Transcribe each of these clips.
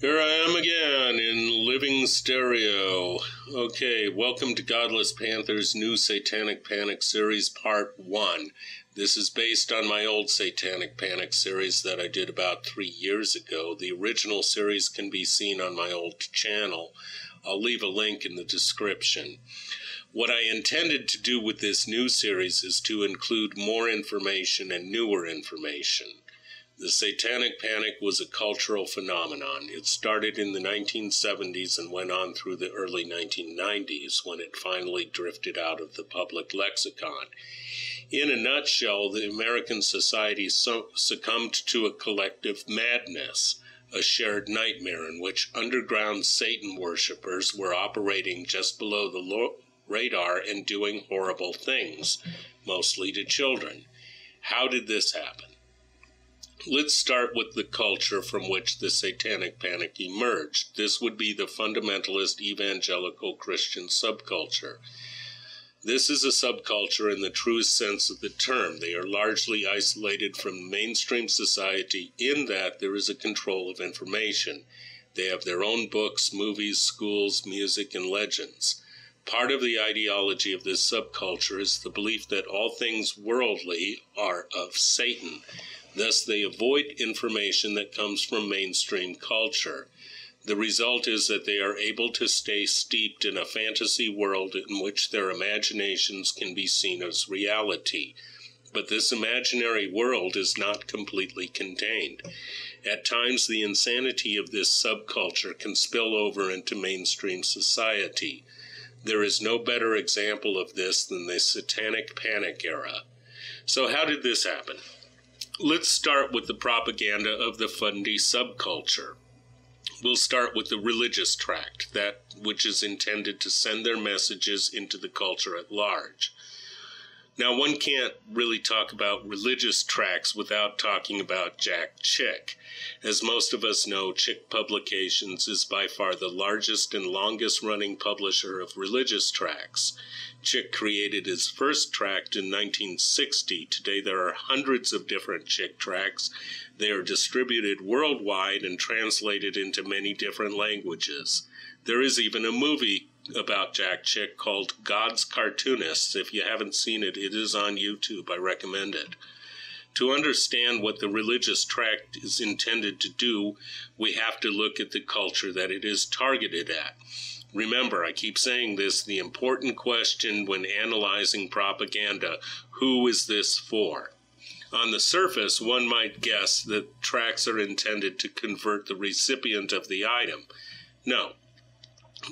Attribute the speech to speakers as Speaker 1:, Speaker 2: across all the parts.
Speaker 1: Here I am again in living stereo. Okay, welcome to Godlesspanther's new Satanic Panic series, part 1. This is based on my old Satanic Panic series that I did about 3 years ago. The original series can be seen on my old channel. I'll leave a link in the description. What I intended to do with this new series is to include more information and newer information. The Satanic Panic was a cultural phenomenon. It started in the 1970s and went on through the early 1990s when it finally drifted out of the public lexicon. In a nutshell, the American society succumbed to a collective madness, a shared nightmare in which underground Satan worshippers were operating just below the radar and doing horrible things, mostly to children. How did this happen? Let's start with the culture from which the Satanic Panic emerged. This would be the fundamentalist evangelical Christian subculture. This is a subculture in the truest sense of the term. They are largely isolated from mainstream society in that there is a control of information. They have their own books, movies, schools, music, and legends. Part of the ideology of this subculture is the belief that all things worldly are of Satan. Thus, they avoid information that comes from mainstream culture. The result is that they are able to stay steeped in a fantasy world in which their imaginations can be seen as reality. But this imaginary world is not completely contained. At times, the insanity of this subculture can spill over into mainstream society. There is no better example of this than the Satanic Panic era. So how did this happen? Let's start with the propaganda of the fundy subculture. We'll start with the religious tract, that which is intended to send their messages into the culture at large. Now, one can't really talk about religious tracts without talking about Jack Chick. As most of us know, Chick Publications is by far the largest and longest-running publisher of religious tracts. Chick created his first tract in 1960. Today there are hundreds of different Chick tracts. They are distributed worldwide and translated into many different languages. There is even a movie about Jack Chick called God's Cartoonists. If you haven't seen it, it is on YouTube. I recommend it. To understand what the religious tract is intended to do, we have to look at the culture that it is targeted at. Remember, I keep saying this, the important question when analyzing propaganda: who is this for? On the surface, one might guess that tracts are intended to convert the recipient of the item. No.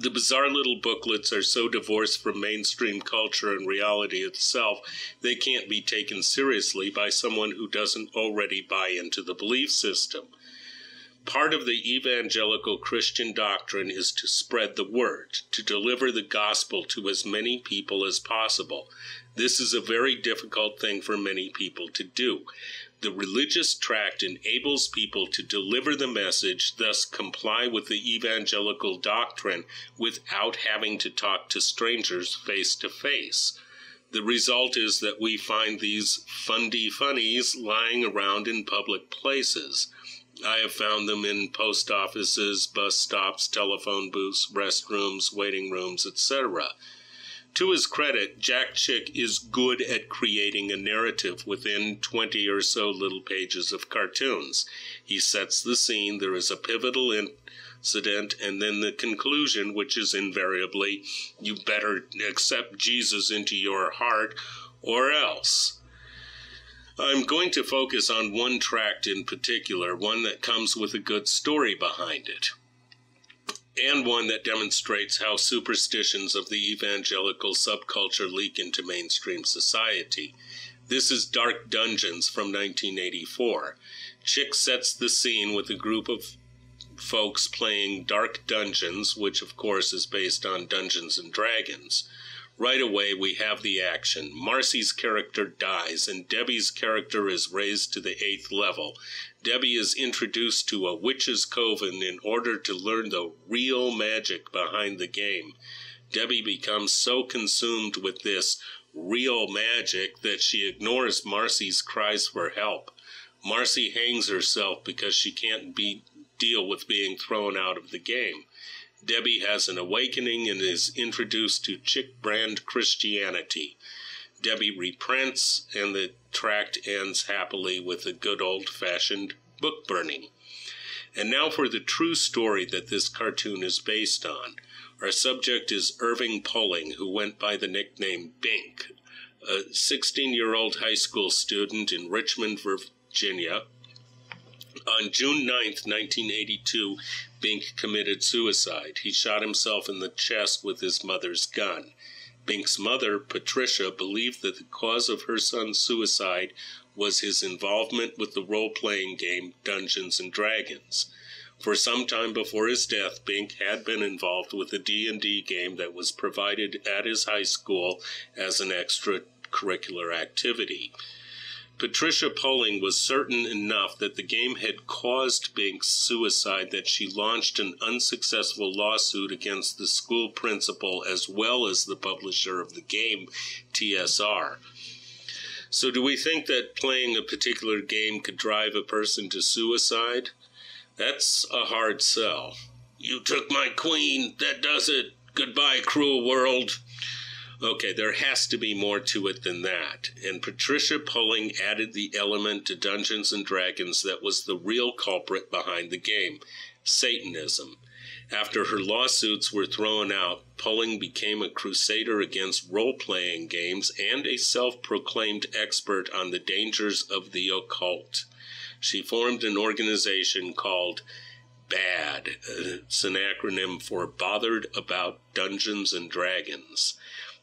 Speaker 1: The bizarre little booklets are so divorced from mainstream culture and reality itself, they can't be taken seriously by someone who doesn't already buy into the belief system. Part of the evangelical Christian doctrine is to spread the word, to deliver the gospel to as many people as possible. This is a very difficult thing for many people to do. The religious tract enables people to deliver the message, thus comply with the evangelical doctrine without having to talk to strangers face to face. The result is that we find these fundy funnies lying around in public places. I have found them in post offices, bus stops, telephone booths, restrooms, waiting rooms, etc. To his credit, Jack Chick is good at creating a narrative within 20 or so little pages of cartoons. He sets the scene, there is a pivotal incident, and then the conclusion, which is invariably, you better accept Jesus into your heart or else. I'm going to focus on one tract in particular, one that comes with a good story behind it, and one that demonstrates how superstitions of the evangelical subculture leak into mainstream society. This is Dark Dungeons from 1984. Chick sets the scene with a group of folks playing Dark Dungeons, which of course is based on Dungeons and Dragons. Right away, we have the action. Marcy's character dies, and Debbie's character is raised to the 8th level. Debbie is introduced to a witch's coven in order to learn the real magic behind the game. Debbie becomes so consumed with this real magic that she ignores Marcy's cries for help. Marcy hangs herself because she can't beat deal with being thrown out of the game. Debbie has an awakening and is introduced to chick brand Christianity. Debbie reprints, and the tract ends happily with a good old-fashioned book burning. And now for the true story that this cartoon is based on. Our subject is Irving Pulling, who went by the nickname Bink, a 16-year-old high school student in Richmond, Virginia. On June 9th, 1982, Bink committed suicide. He shot himself in the chest with his mother's gun. Bink's mother, Patricia, believed that the cause of her son's suicide was his involvement with the role-playing game Dungeons & Dragons. For some time before his death, Bink had been involved with a D&D game that was provided at his high school as an extracurricular activity. Patricia Pulling was certain enough that the game had caused Bink's suicide that she launched an unsuccessful lawsuit against the school principal as well as the publisher of the game, TSR. So do we think that playing a particular game could drive a person to suicide? That's a hard sell. You took my queen, that does it. Goodbye, cruel world. Okay, there has to be more to it than that, and Patricia Pulling added the element to Dungeons & Dragons that was the real culprit behind the game, Satanism. After her lawsuits were thrown out, Pulling became a crusader against role-playing games and a self-proclaimed expert on the dangers of the occult. She formed an organization called BAD. It's an acronym for Bothered About Dungeons & Dragons.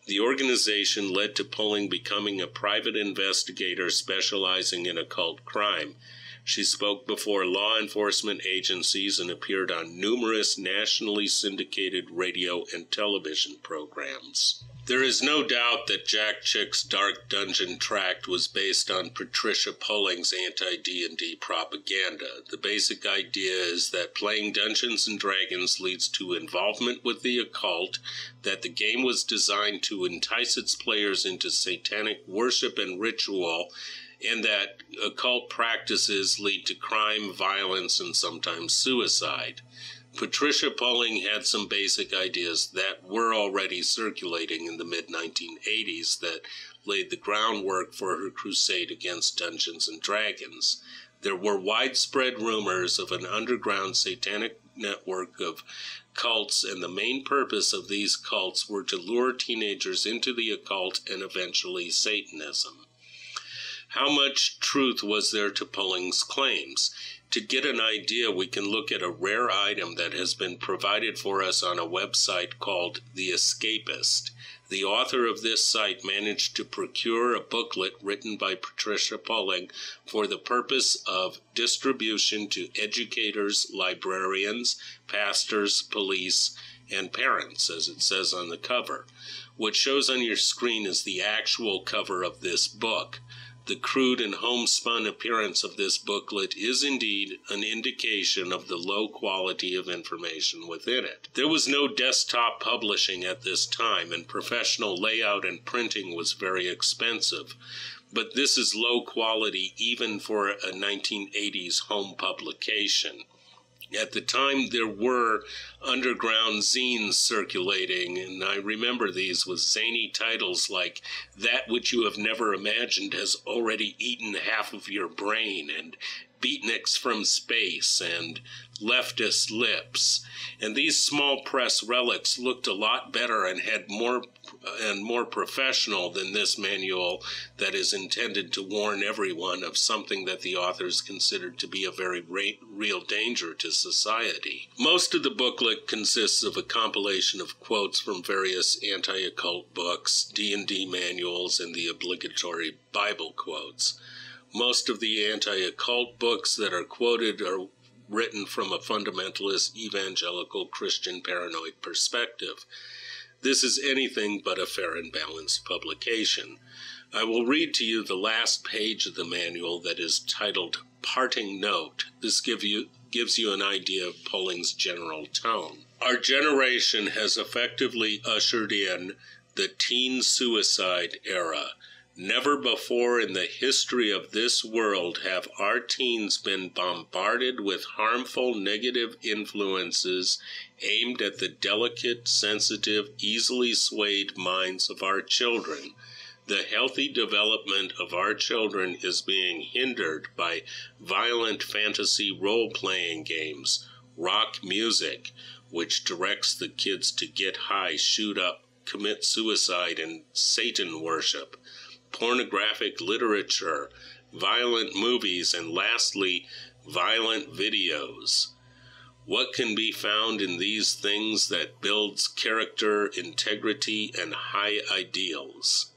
Speaker 1: The organization led to Pulling becoming a private investigator specializing in occult crime. She spoke before law enforcement agencies and appeared on numerous nationally syndicated radio and television programs. There is no doubt that Jack Chick's Dark Dungeon tract was based on Patricia Pulling's anti-D&D propaganda. The basic idea is that playing Dungeons & Dragons leads to involvement with the occult, that the game was designed to entice its players into satanic worship and ritual, and that occult practices lead to crime, violence, and sometimes suicide. Patricia Pulling had some basic ideas that were already circulating in the mid-1980s that laid the groundwork for her crusade against Dungeons & Dragons. There were widespread rumors of an underground satanic network of cults, and the main purpose of these cults were to lure teenagers into the occult and eventually Satanism. How much truth was there to Pulling's claims? To get an idea, we can look at a rare item that has been provided for us on a website called The Escapist. The author of this site managed to procure a booklet written by Patricia Pulling for the purpose of distribution to educators, librarians, pastors, police, and parents, as it says on the cover. What shows on your screen is the actual cover of this book. The crude and homespun appearance of this booklet is indeed an indication of the low quality of information within it. There was no desktop publishing at this time, and professional layout and printing was very expensive. But this is low quality even for a 1980s home publication. At the time, there were underground zines circulating, and I remember these with zany titles like That Which You Have Never Imagined Has Already Eaten Half of Your Brain, and Beatniks from Space, and Leftist Lips. And these small press relics looked a lot better and had more professional than this manual that is intended to warn everyone of something that the authors considered to be a very real danger to society. Most of the booklet consists of a compilation of quotes from various anti-occult books, D&D manuals, and the obligatory Bible quotes. Most of the anti-occult books that are quoted are written from a fundamentalist evangelical Christian paranoid perspective. This is anything but a fair and balanced publication. I will read to you the last page of the manual that is titled Parting Note. This gives you an idea of Pulling's general tone. Our generation has effectively ushered in the teen suicide era. Never before in the history of this world have our teens been bombarded with harmful negative influences aimed at the delicate, sensitive, easily swayed minds of our children. The healthy development of our children is being hindered by violent fantasy role-playing games, rock music, which directs the kids to get high, shoot up, commit suicide, and Satan worship, pornographic literature, violent movies, and lastly, violent videos. What can be found in these things that builds character, integrity, and high ideals?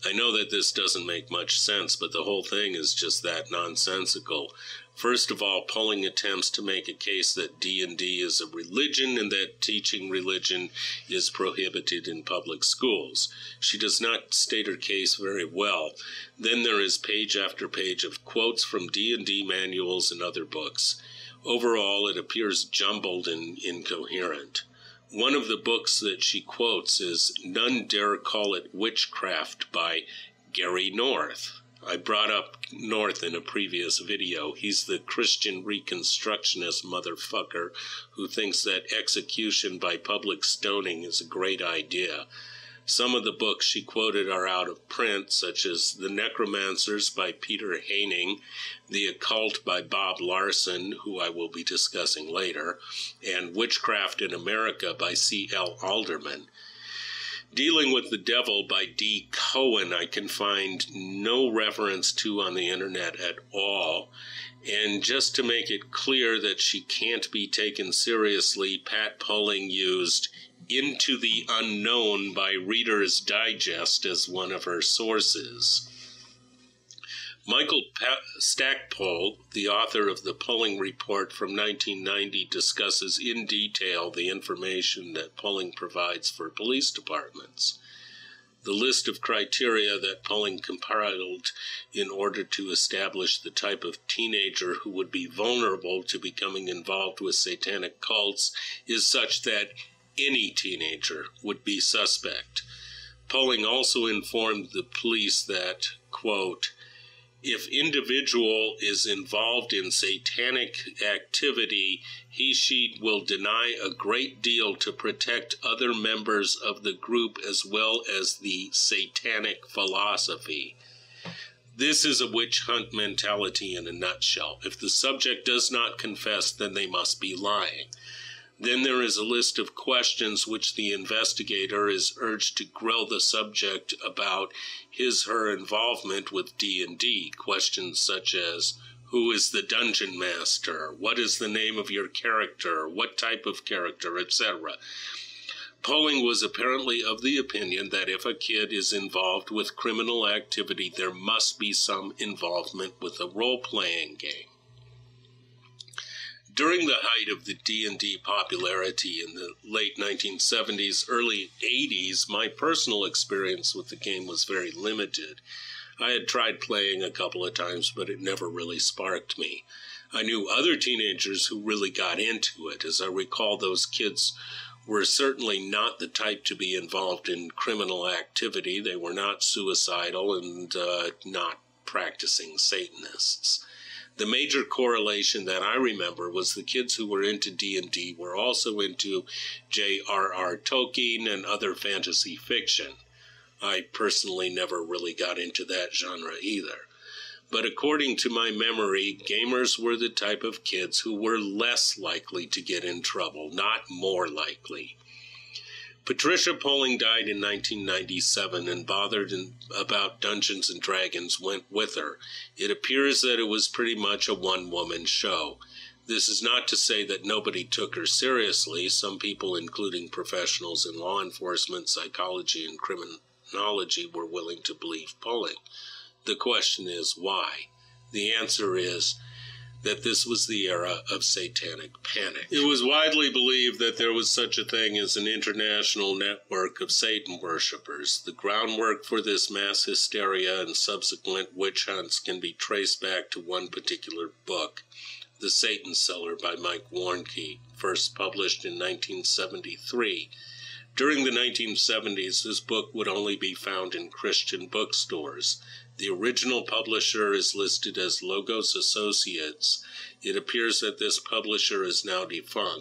Speaker 1: I know that this doesn't make much sense, but the whole thing is just that nonsensical. First of all, Poling attempts to make a case that D&D is a religion and that teaching religion is prohibited in public schools. She does not state her case very well. Then there is page after page of quotes from D&D manuals and other books. Overall, it appears jumbled and incoherent. One of the books that she quotes is None Dare Call It Witchcraft by Gary North. I brought up North in a previous video. He's the Christian Reconstructionist motherfucker who thinks that execution by public stoning is a great idea. Some of the books she quoted are out of print, such as The Necromancers by Peter Haining, The Occult by Bob Larson, who I will be discussing later, and Witchcraft in America by C.L. Alderman. Dealing with the Devil by D. Cohen I can find no reference to on the internet at all. And just to make it clear that she can't be taken seriously, Pat Poling used Into the Unknown by Reader's Digest as one of her sources. Michael Stackpole, the author of the Poling Report from 1990, discusses in detail the information that Poling provides for police departments. The list of criteria that Poling compiled in order to establish the type of teenager who would be vulnerable to becoming involved with satanic cults is such that any teenager would be suspect. Poling also informed the police that, quote, if individual is involved in satanic activity, she will deny a great deal to protect other members of the group as well as the satanic philosophy. This is a witch hunt mentality in a nutshell. If the subject does not confess, then they must be lying. Then there is a list of questions which the investigator is urged to grill the subject about her involvement with D&D. Questions such as, who is the dungeon master? What is the name of your character? What type of character, etc. Poling was apparently of the opinion that if a kid is involved with criminal activity, there must be some involvement with a role-playing game. During the height of the D&D popularity in the late 1970s, early 80s, my personal experience with the game was very limited. I had tried playing a couple of times, but it never really sparked me. I knew other teenagers who really got into it. As I recall, those kids were certainly not the type to be involved in criminal activity. They were not suicidal and not practicing Satanists. The major correlation that I remember was the kids who were into D&D were also into J.R.R. Tolkien and other fantasy fiction. I personally never really got into that genre either. But according to my memory, gamers were the type of kids who were less likely to get in trouble, not more likely. Patricia Poling died in 1997, and bothered about Dungeons & Dragons went with her. It appears that it was pretty much a one-woman show. This is not to say that nobody took her seriously. Some people, including professionals in law enforcement, psychology, and criminology, were willing to believe Poling. The question is, why? The answer is that this was the era of satanic panic. It was widely believed that there was such a thing as an international network of Satan worshippers. The groundwork for this mass hysteria and subsequent witch hunts can be traced back to one particular book, The Satan Seller by Mike Warnke, first published in 1973. During the 1970s, this book would only be found in Christian bookstores. The original publisher is listed as Logos Associates. It appears that this publisher is now defunct.